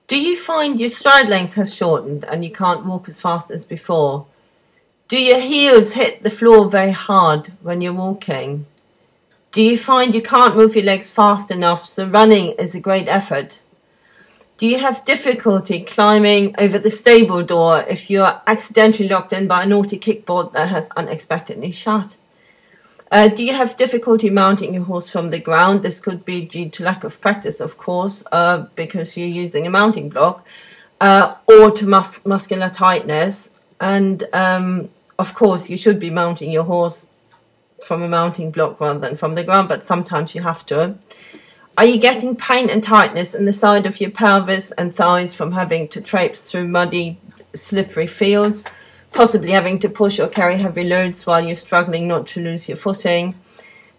Do you find your stride length has shortened and you can't walk as fast as before? Do your heels hit the floor very hard when you're walking? Do you find you can't move your legs fast enough, so running is a great effort? Do you have difficulty climbing over the stable door if you are accidentally locked in by a naughty kickboard that has unexpectedly shut? Do you have difficulty mounting your horse from the ground? This could be due to lack of practice, of course, because you're using a mounting block, or to muscular tightness. And, of course, you should be mounting your horse from a mounting block rather than from the ground, but sometimes you have to. Are you getting pain and tightness in the side of your pelvis and thighs from having to traipse through muddy, slippery fields? Possibly having to push or carry heavy loads while you're struggling not to lose your footing?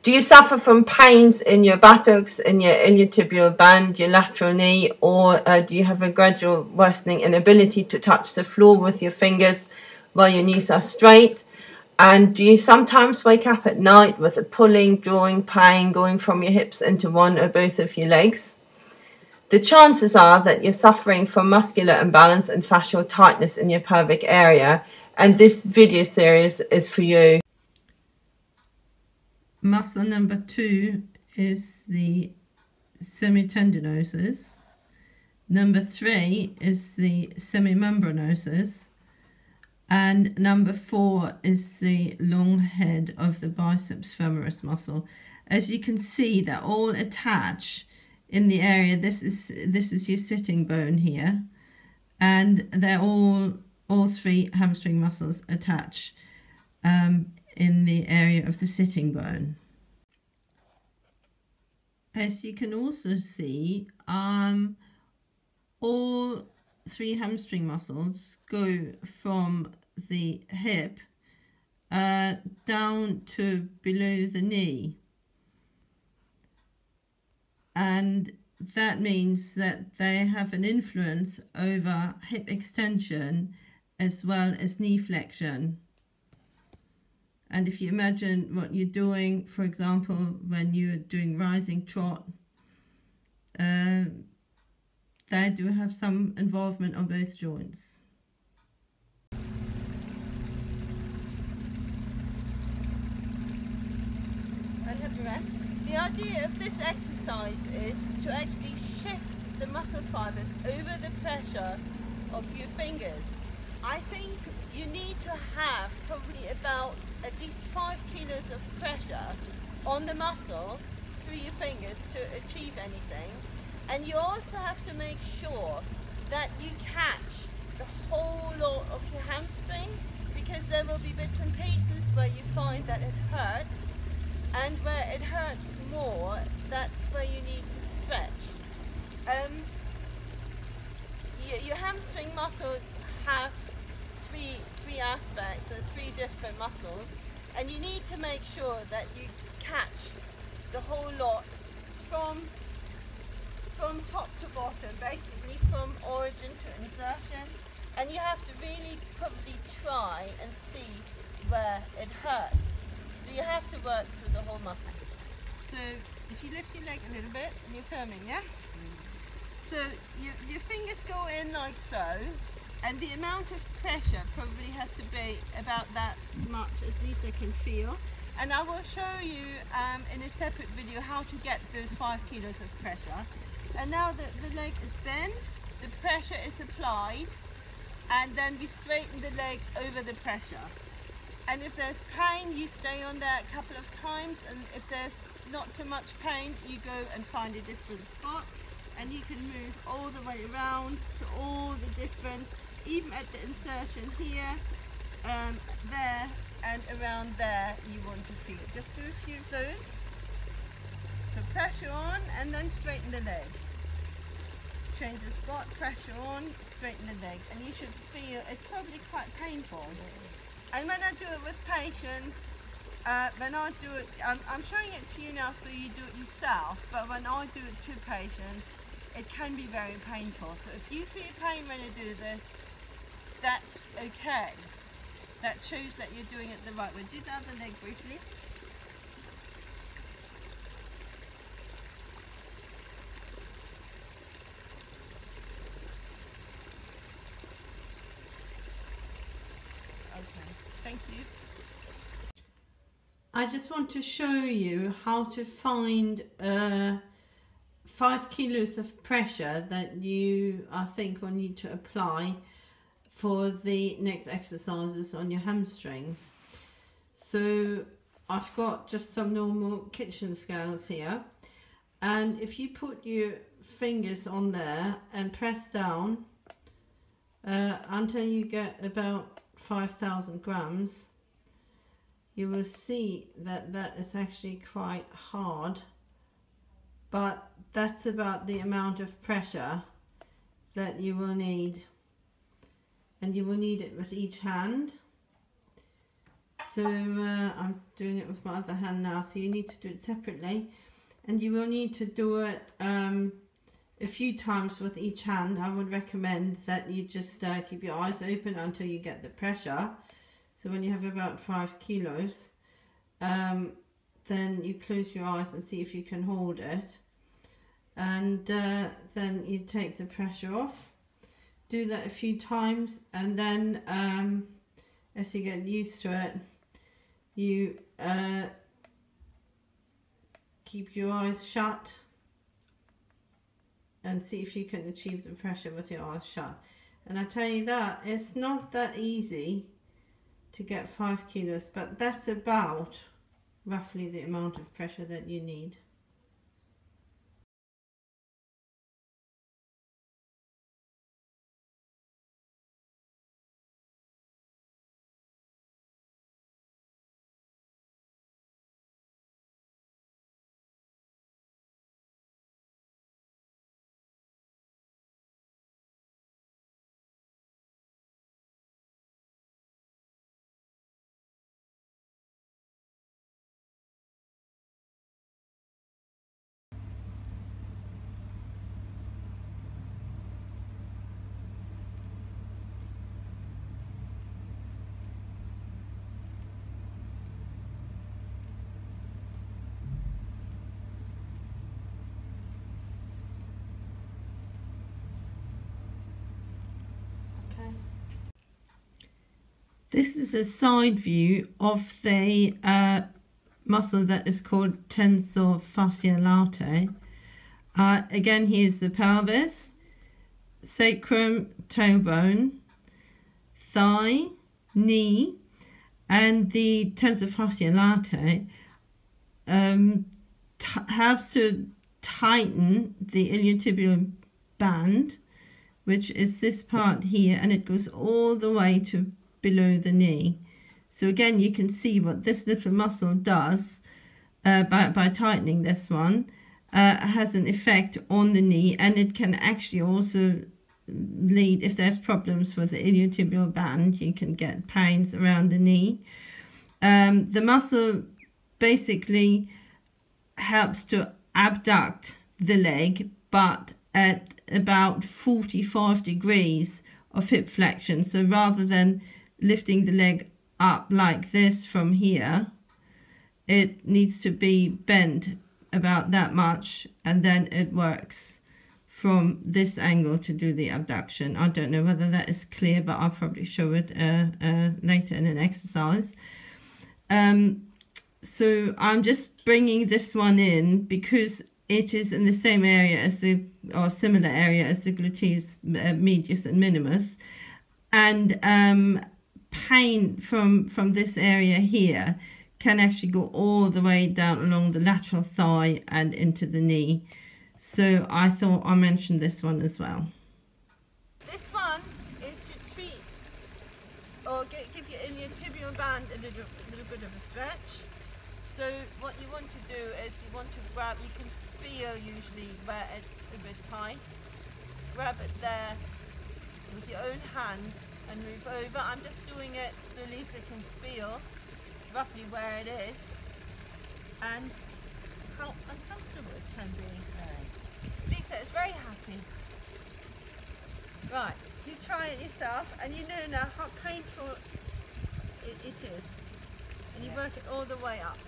Do you suffer from pains in your buttocks, in your iliotibial band, your lateral knee, or do you have a gradual worsening inability to touch the floor with your fingers while your knees are straight? And do you sometimes wake up at night with a pulling, drawing pain going from your hips into one or both of your legs? The chances are that you're suffering from muscular imbalance and fascial tightness in your pelvic area, and this video series is for you. Muscle number 2 is the semitendinosus. Number 3 is the semimembranosus. And number 4 is the long head of the biceps femoris muscle. As you can see, they're all attached in the area. This is your sitting bone here, and they're all 3 hamstring muscles attach in the area of the sitting bone. As you can also see, all 3 hamstring muscles go from the hip down to below the knee, and that means that they have an influence over hip extension as well as knee flexion. And if you imagine what you're doing, for example, when you're doing rising trot, they do have some involvement on both joints. And have a rest. The idea of this exercise is to actually shift the muscle fibers over the pressure of your fingers. I think you need to have probably about at least 5 kilos of pressure on the muscle through your fingers to achieve anything. And you also have to make sure that you catch the whole lot of your hamstring, because there will be bits and pieces where you find that it hurts, and where it hurts more, that's where you need to stretch. Your hamstring muscles have three aspects, or 3 different muscles, and you need to make sure that you catch the whole lot from top to bottom, basically from origin to insertion, and you have to really probably try and see where it hurts. So you have to work through the whole muscle. So if you lift your leg a little bit, and you're filming, yeah? So your fingers go in like so, and the amount of pressure probably has to be about that much, at least I can feel. And I will show you in a separate video how to get those 5 kilos of pressure. And now that the leg is bent, the pressure is applied, and then we straighten the leg over the pressure. And if there's pain, you stay on there a couple of times, and if there's not so much pain, you go and find a different spot, and you can move all the way around to all the different, even at the insertion here, there, and around there you want to feel. Just do a few of those. So pressure on, and then straighten the leg. Change the spot, pressure on, straighten the leg, and you should feel it's probably quite painful. And when I do it with patients, when I do it, I'm showing it to you now so you do it yourself, but when I do it to patients, it can be very painful. So if you feel pain when you do this, that's okay. That shows that you're doing it the right way. Do the other leg briefly. Thank you. I just want to show you how to find 5 kilos of pressure that you, I think, will need to apply for the next exercises on your hamstrings. So I've got just some normal kitchen scales here, and if you put your fingers on there and press down until you get about 5,000 grams, you will see that that is actually quite hard, but that's about the amount of pressure that you will need, and you will need it with each hand. So I'm doing it with my other hand now, so you need to do it separately, and you will need to do it a few times with each hand. I would recommend that you just keep your eyes open until you get the pressure. So when you have about 5 kilos, then you close your eyes and see if you can hold it, and then you take the pressure off. Do that a few times, and then as you get used to it, you keep your eyes shut and see if you can achieve the pressure with your eyes shut. And I tell you that it's not that easy to get 5 kilos, but that's about roughly the amount of pressure that you need. This is a side view of the muscle that is called tensor fasciae latae. Again, here's the pelvis, sacrum, toe bone, thigh, knee, and the tensor fasciae latae helps to tighten the iliotibial band, which is this part here, and it goes all the way to below the knee. So again, you can see what this little muscle does by tightening this one. Has an effect on the knee, and it can actually also lead, if there's problems with the iliotibial band, you can get pains around the knee. The muscle basically helps to abduct the leg, but at about 45 degrees of hip flexion. So rather than lifting the leg up like this from here, it needs to be bent about that much, and then it works from this angle to do the abduction. I don't know whether that is clear, but I'll probably show it later in an exercise. So I'm just bringing this one in because it is in the same area as the, or similar area as the gluteus medius and minimus, and pain from this area here can actually go all the way down along the lateral thigh and into the knee. So I thought I mentioned this one as well. This one is to treat or give your iliotibial band a little bit of a stretch. So what you want to do is you want to grab, you can feel usually where it's a bit tight. Grab it there with your own hands and move over. I'm just doing it so Lisa can feel roughly where it is and how uncomfortable it can be. Lisa is very happy. Right, you try it yourself, and you know now how painful it is, and you work it all the way up.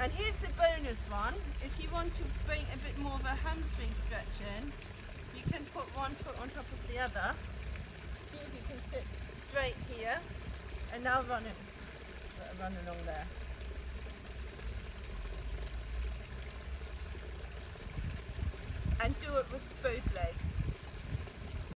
And here's the bonus one. If you want to bring a bit more of a hamstring stretch in, you can put one foot on top of the other. See if you can sit straight here, and now run along there. And do it with both legs.